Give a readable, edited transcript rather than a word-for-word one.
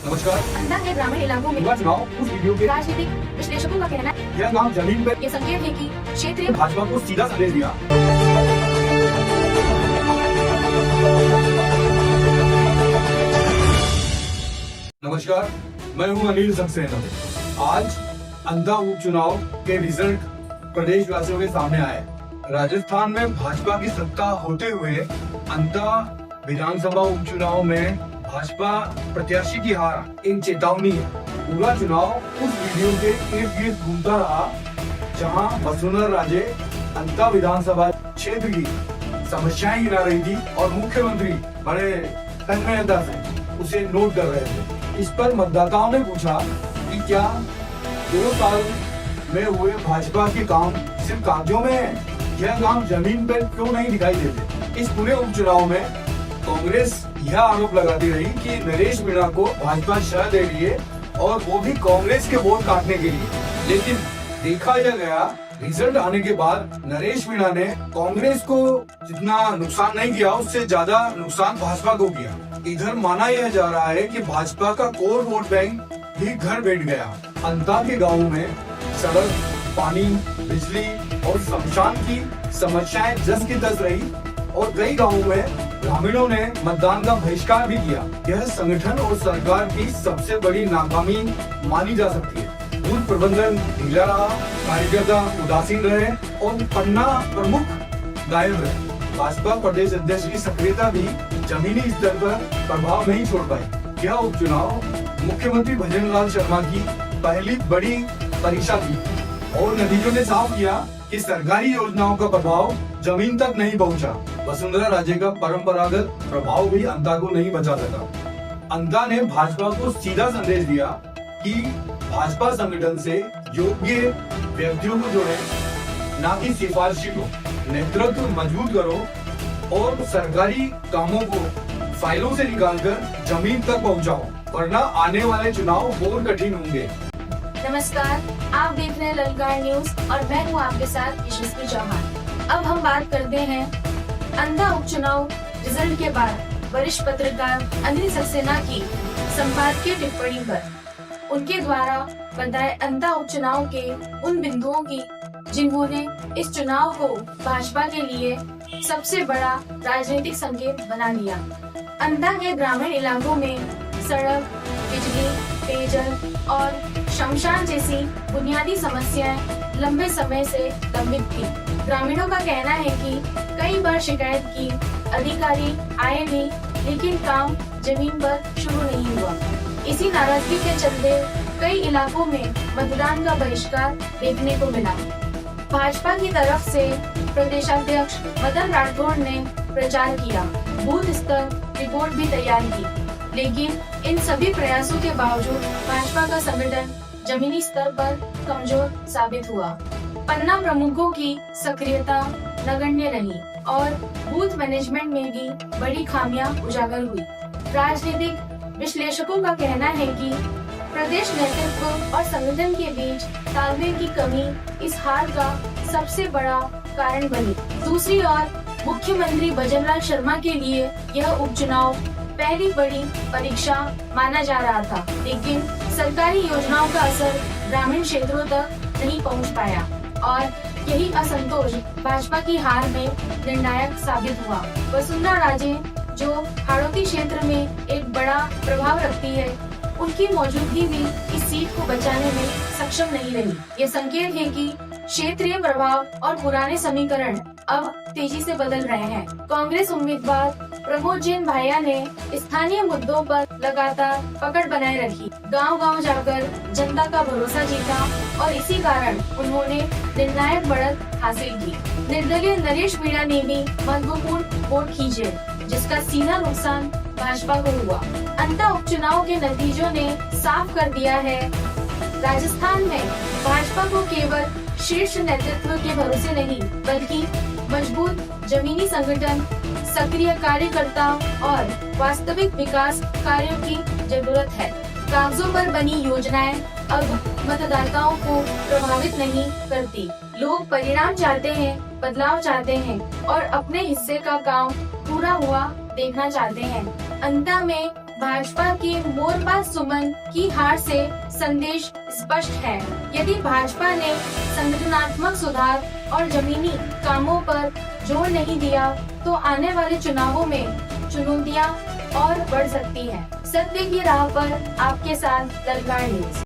नमस्कार। अंधा के ग्रामीण इलाकों में युवा चुनाव उस वीडियो के राजनीतिक विश्लेषकों का कहना है यह गांव जमीन पर ये संकेत है कि क्षेत्रीय भाजपा को सीधा संदेश दिया। नमस्कार, मैं हूं अनिल सक्सेना। आज अंधा उपचुनाव के रिजल्ट प्रदेशवासियों के सामने आए। राजस्थान में भाजपा की सत्ता होते हुए अंधा विधानसभा उपचुनाव में भाजपा प्रत्याशी की हार एक चेतावनी है। पूरा चुनाव उस वीडियो के इर्द गिर्द घूमता रहा जहां वसुंधरा राजे अंधा विधानसभा क्षेत्र की समस्याएं गिना रही थी और मुख्यमंत्री बड़े तन्मयता से उसे नोट कर रहे थे। इस पर मतदाताओं ने पूछा कि क्या 2 साल में हुए भाजपा के काम सिर्फ कागजों में है, यह काम जमीन पर क्यों नहीं दिखाई देते। इस पूरे उपचुनाव में कांग्रेस यह आरोप लगाती रही कि नरेश मीणा को भाजपा शह दे रही है और वो भी कांग्रेस के वोट काटने के लिए। लेकिन देखा यह गया रिजल्ट आने के बाद नरेश मीणा ने कांग्रेस को जितना नुकसान नहीं किया उससे ज्यादा नुकसान भाजपा को किया। इधर माना यह जा रहा है कि भाजपा का कोर वोट बैंक भी घर बैठ गया। अंधा के गाँव में सड़क, पानी, बिजली और शमशान की समस्याएं जस की तस रही और कई गाँवों में ग्रामीणों ने मतदान का बहिष्कार भी किया। यह संगठन और सरकार की सबसे बड़ी नाकामी मानी जा सकती है। बूथ प्रबंधन ढीला रहा, कार्यकर्ता उदासीन रहे और पन्ना प्रमुख गायब रहे। भाजपा प्रदेश अध्यक्ष की सक्रियता भी जमीनी स्तर पर प्रभाव नहीं छोड़ पाई। यह उपचुनाव मुख्यमंत्री भजनलाल शर्मा की पहली बड़ी परीक्षा थी और नतीजों ने साफ किया कि सरकारी योजनाओं का प्रभाव जमीन तक नहीं पहुंचा। वसुंधरा राजे का परंपरागत प्रभाव भी अंधा को नहीं बचा सका। अंधा ने भाजपा को सीधा संदेश दिया कि भाजपा संगठन से योग्य व्यक्तियों को जोड़े, न कि सिफारिशी को। नेतृत्व मजबूत करो और सरकारी कामों को फाइलों से निकालकर जमीन तक पहुंचाओ, वरना आने वाले चुनाव और कठिन होंगे। नमस्कार, आप देख रहे हैं ललकार न्यूज और मैं हूँ आपके साथ यशस्वी चौहान। अब हम बात करते हैं अंधा उपचुनाव रिजल्ट के बाद वरिष्ठ पत्रकार अनिल सक्सेना की संपादकीय टिप्पणी पर। उनके द्वारा बताए अंधा उपचुनाव के उन बिंदुओं की जिन्होंने इस चुनाव को भाजपा के लिए सबसे बड़ा राजनीतिक संकेत बना लिया। अंधा के ग्रामीण इलाकों में सड़क, बिजली, पेयजल और शमशान जैसी बुनियादी समस्याएं लंबे समय से लंबित थी। ग्रामीणों का कहना है कि कई बार शिकायत की, अधिकारी आए भी, लेकिन काम जमीन पर शुरू नहीं हुआ। इसी नाराजगी के चलते कई इलाकों में मतदान का बहिष्कार देखने को मिला। भाजपा की तरफ से प्रदेशाध्यक्ष मदन राठौड़ ने प्रचार किया, बूथ स्तर रिपोर्ट भी तैयार की, लेकिन इन सभी प्रयासों के बावजूद भाजपा का संगठन जमीनी स्तर पर कमजोर साबित हुआ। पन्ना प्रमुखों की सक्रियता नगण्य रही और बूथ मैनेजमेंट में भी बड़ी खामियां उजागर हुई। राजनीतिक विश्लेषकों का कहना है कि प्रदेश नेतृत्व और संगठन के बीच तालमेल की कमी इस हार का सबसे बड़ा कारण बनी। दूसरी ओर मुख्यमंत्री भजनलाल शर्मा के लिए यह उपचुनाव पहली बड़ी परीक्षा माना जा रहा था, लेकिन सरकारी योजनाओं का असर ग्रामीण क्षेत्रों तक नहीं पहुंच पाया और यही असंतोष भाजपा की हार में निर्णायक साबित हुआ। वसुंधरा राजे, जो हाड़ौती क्षेत्र में एक बड़ा प्रभाव रखती है, उनकी मौजूदगी भी इस सीट को बचाने में सक्षम नहीं रही। ये संकेत है कि क्षेत्रीय प्रभाव और पुराने समीकरण अब तेजी से बदल रहे हैं। कांग्रेस उम्मीदवार प्रमोद जैन भाया ने स्थानीय मुद्दों पर लगातार पकड़ बनाए रखी, गांव-गांव जाकर जनता का भरोसा जीता और इसी कारण उन्होंने निर्णायक बढ़त हासिल की। निर्दलीय नरेश मीणा ने भी महत्वपूर्ण वोट खींचे, जिसका सीधा नुकसान भाजपा को हुआ। अंधा उपचुनाव के नतीजों ने साफ कर दिया है, राजस्थान में भाजपा को केवल शीर्ष नेतृत्व के भरोसे नहीं, बल्कि मजबूत जमीनी संगठन, सक्रिय कार्यकर्ता और वास्तविक विकास कार्यों की जरूरत है। कागजों पर बनी योजनाएं अब मतदाताओं को प्रभावित नहीं करती। लोग परिणाम चाहते हैं, बदलाव चाहते हैं और अपने हिस्से का काम पूरा हुआ देखना चाहते हैं। अंधा में भाजपा की मोरपा सुमन की हार से संदेश स्पष्ट है। यदि भाजपा ने संगठनात्मक सुधार और जमीनी कामों पर जोर नहीं दिया तो आने वाले चुनावों में चुनौतियां और बढ़ सकती हैं। सत्य की राह पर आपके साथ ललकार न्यूज।